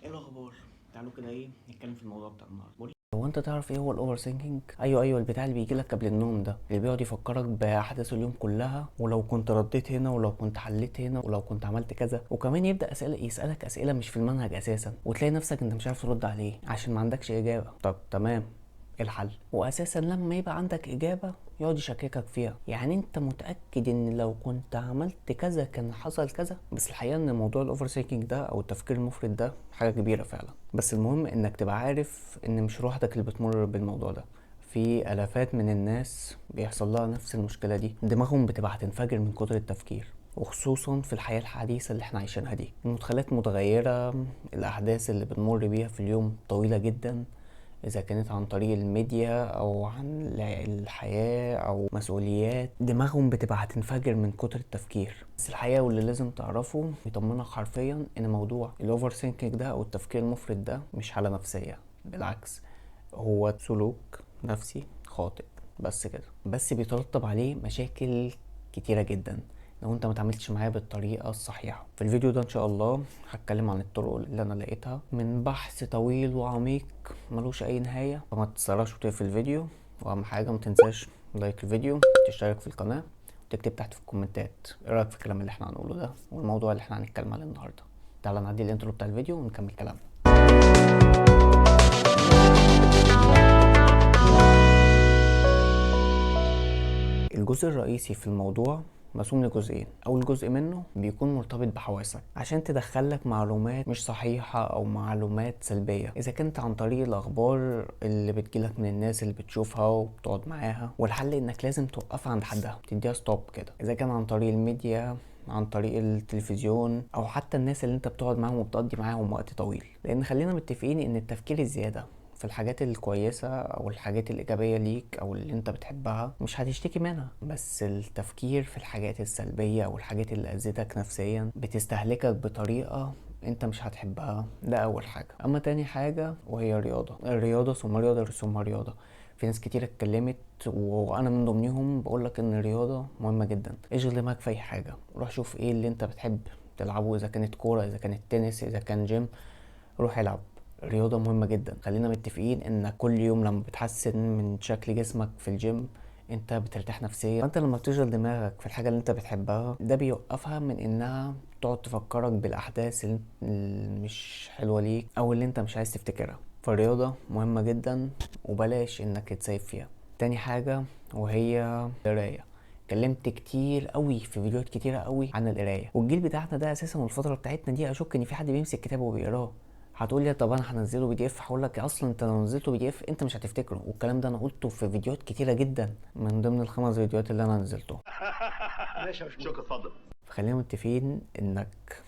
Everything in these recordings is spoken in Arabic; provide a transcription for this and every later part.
ايه الاخبار؟ تعالوا كده نتكلم في الموضوع بتاع النهارده. هو انت تعرف ايه هو الاوفر ثينكينج؟ ايوه البتاع اللي بيجي لك قبل النوم ده، اللي بيقعد يفكرك باحداث اليوم كلها، ولو كنت رديت هنا، ولو كنت حليت هنا، ولو كنت عملت كذا. وكمان يبدا يسالك اسئله مش في المنهج اساسا، وتلاقي نفسك انت مش عارف ترد عليه عشان ما عندكش اجابه. طب تمام، إيه الحل؟ واساسا لما يبقى عندك اجابه يقعد يشككك فيها. يعني انت متاكد ان لو كنت عملت كذا كان حصل كذا؟ بس الحقيقه ان موضوع الاوفر ثينكينج ده او التفكير المفرط ده حاجه كبيره فعلا. بس المهم انك تبقى عارف ان مش لوحدك اللي بتمر بالموضوع ده. في الافات من الناس بيحصل لها نفس المشكله دي، دماغهم بتبقى هتنفجر من كتر التفكير، وخصوصا في الحياة الحديثة اللي احنا عايشينها دي. المدخلات متغيرة، الأحداث اللي بنمر بيها في اليوم طويلة جدا، إذا كانت عن طريق الميديا أو عن الحياة أو مسؤوليات. دماغهم بتبقى هتنفجر من كتر التفكير. بس الحقيقة واللي لازم تعرفه يطمنك حرفيا إن موضوع الأوفر ثينكينج ده أو التفكير المفرط ده مش حالة نفسية، بالعكس، هو سلوك نفسي خاطئ. بس كده، بس بيترتب عليه مشاكل كتيرة جدا لو انت ما تعاملتش معاه بالطريقه الصحيحه. في الفيديو ده ان شاء الله هتكلم عن الطرق اللي انا لقيتها من بحث طويل وعميق ملوش اي نهايه. فما تتسرعش وتقفل الفيديو، واهم حاجه ما تنساش لايك الفيديو، تشترك في القناه، وتكتب تحت في الكومنتات ايه رايك في الكلام اللي احنا هنقوله ده والموضوع اللي احنا هنتكلم عليه النهارده. تعالى نعدي الانترو بتاع الفيديو ونكمل كلامنا. الجزء الرئيسي في الموضوع مقسوم لجزئين. اول جزء منه بيكون مرتبط بحواسك عشان تدخلك معلومات مش صحيحة او معلومات سلبية، اذا كانت عن طريق الاخبار اللي بتجيلك من الناس اللي بتشوفها وبتقعد معاها، والحل انك لازم توقفها عند حدها، تديها ستوب كده. اذا كان عن طريق الميديا، عن طريق التلفزيون، او حتى الناس اللي انت بتقعد معاهم وبتقضي معاهم وقت طويل. لان خلينا متفقين ان التفكير الزيادة في الحاجات الكويسة أو الحاجات الإيجابية ليك أو اللي أنت بتحبها مش هتشتكي منها، بس التفكير في الحاجات السلبية أو الحاجات اللي أذتك نفسيا بتستهلكك بطريقة انت مش هتحبها. ده اول حاجة. اما تاني حاجة وهي الرياضة ثم رياضة ثم رياضة. في ناس كتير اتكلمت وانا من ضمنهم بقولك ان الرياضة مهمة جدا. اشغل دماغك في اي حاجة، روح شوف ايه اللي انت بتحب تلعبه، اذا كانت كورة، اذا كانت تنس، اذا كان جيم، روح العب. الرياضة مهمة جدا. خلينا متفقين انك كل يوم لما بتحسن من شكل جسمك في الجيم انت بترتاح نفسيا. فانت لما بتشغل دماغك في الحاجة اللي انت بتحبها ده بيوقفها من انها تقعد تفكرك بالاحداث اللي مش حلوة ليك او اللي انت مش عايز تفتكرها. فالرياضة مهمة جدا وبلاش انك تسيب فيها. تاني حاجة وهي القراية. اتكلمت كتير قوي في فيديوهات كتيرة قوي عن القراية، والجيل بتاعنا ده اساسا والفترة بتاعتنا دي اشك ان في حد بيمسك كتاب وبيقراه. هتقول لي طب انا هنزله بي دي اف، هقول لك اصلا انت لو نزلته بي دي اف انت مش هتفتكره. والكلام ده انا قلته في فيديوهات كتيره جدا من ضمن الخمس فيديوهات اللي انا نزلتهم. ماشي يا شكرا، اتفضل. فخلينا متفقين انك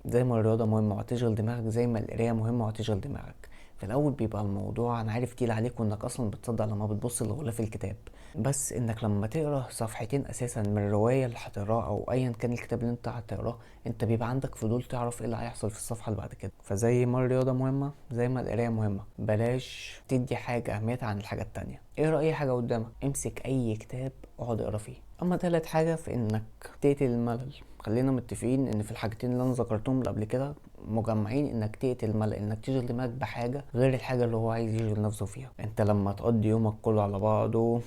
زي ما الرياضة مهمة وهتشغل دماغك، زي ما القراية مهمة وهتشغل دماغك. في الأول بيبقى الموضوع أنا عارف تقيل عليك وإنك أصلا بتصدق لما بتبص لغلاف الكتاب، بس إنك لما تقرا صفحتين أساسا من الرواية اللي هتقراها أو أيا كان الكتاب اللي أنت هتقراه، أنت بيبقى عندك فضول تعرف إيه اللي هيحصل في الصفحة اللي بعد كده. فزي ما الرياضة مهمة زي ما القراية مهمة، بلاش تدي حاجة أهميتها عن الحاجة التانية. اقرا أي حاجة قدامك، امسك أي كتاب اقعد اقرا فيه. اما تالت حاجة في انك تقتل الملل. خلينا متفقين ان في الحاجتين اللي انا ذكرتهم قبل كده مجمعين انك تقتل الملل، انك تشغل دماغك بحاجة غير الحاجة اللي هو عايز يشغل نفسه فيها. انت لما تقضي يومك كله على بعضه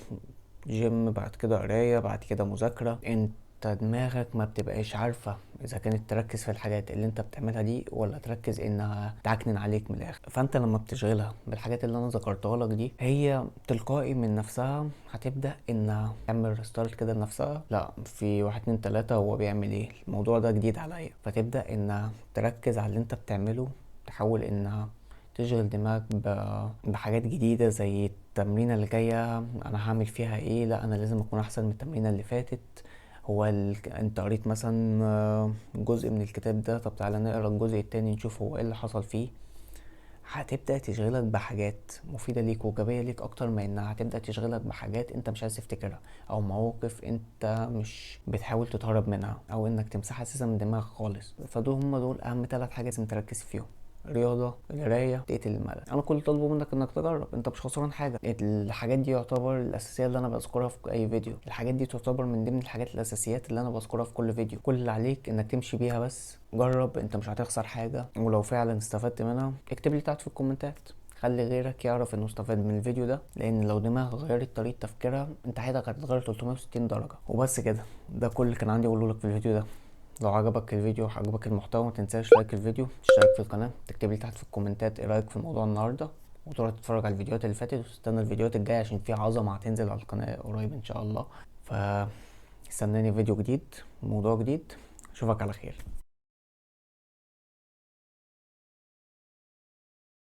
جيم، بعد كده قراية، بعد كده مذاكرة، انت دماغك ما بتبقاش عارفة اذا كانت تركز في الحاجات اللي انت بتعملها دي ولا تركز انها تعكنن عليك من الاخر. فانت لما بتشغلها بالحاجات اللي انا ذكرتها لك دي هي تلقائي من نفسها هتبدأ انها تعمل ريستارت كده لنفسها. لا، في واحد اتنين تلاتة هو بيعمل ايه، الموضوع ده جديد عليا. فتبدأ انها تركز على اللي انت بتعمله، تحاول انها تشغل دماغك بحاجات جديدة زي التمرينة اللي جاية انا هعمل فيها ايه، لا انا لازم اكون احسن من التمرينة اللي فاتت. انت قريت مثلا جزء من الكتاب ده، طب تعالى نقرا الجزء التاني نشوف هو ايه اللي حصل فيه. هتبدأ تشغلك بحاجات مفيدة ليك وإيجابية ليك أكتر ما إنها هتبدأ تشغلك بحاجات أنت مش عايز تفتكرها أو مواقف أنت مش بتحاول تتهرب منها أو إنك تمسحها أساسا من دماغك خالص. فدول هما دول أهم 3 حاجات لازم تركز فيهم. رياضه، القرايه، تقتل الملل. انا كل طالبه منك انك تجرب، انت مش خسران حاجه. الحاجات دي يعتبر الاساسيه اللي انا بذكرها في اي فيديو، الحاجات دي تعتبر من ضمن الحاجات الاساسيات اللي انا بذكرها في كل فيديو. كل اللي عليك انك تمشي بيها بس. جرب، انت مش هتخسر حاجه، ولو فعلا استفدت منها اكتب لي تحت في الكومنتات، خلي غيرك يعرف انه استفاد من الفيديو ده، لان لو دماغك غيرت طريقه تفكيرها انت حياتك هتتغير 360 درجه. وبس كده، ده كل اللي كان عندي اقوله لك في الفيديو ده. لو عجبك الفيديو وعجبك المحتوى ما تنساش لايك الفيديو، تشترك في القناه، تكتب لي تحت في الكومنتات ايه رايك في موضوع النهارده، وتروح تتفرج على الفيديوهات اللي فاتت وتستنى الفيديوهات الجايه عشان في عظمه هتنزل على القناه قريب ان شاء الله. استناني فيديو جديد، موضوع جديد. اشوفك على خير.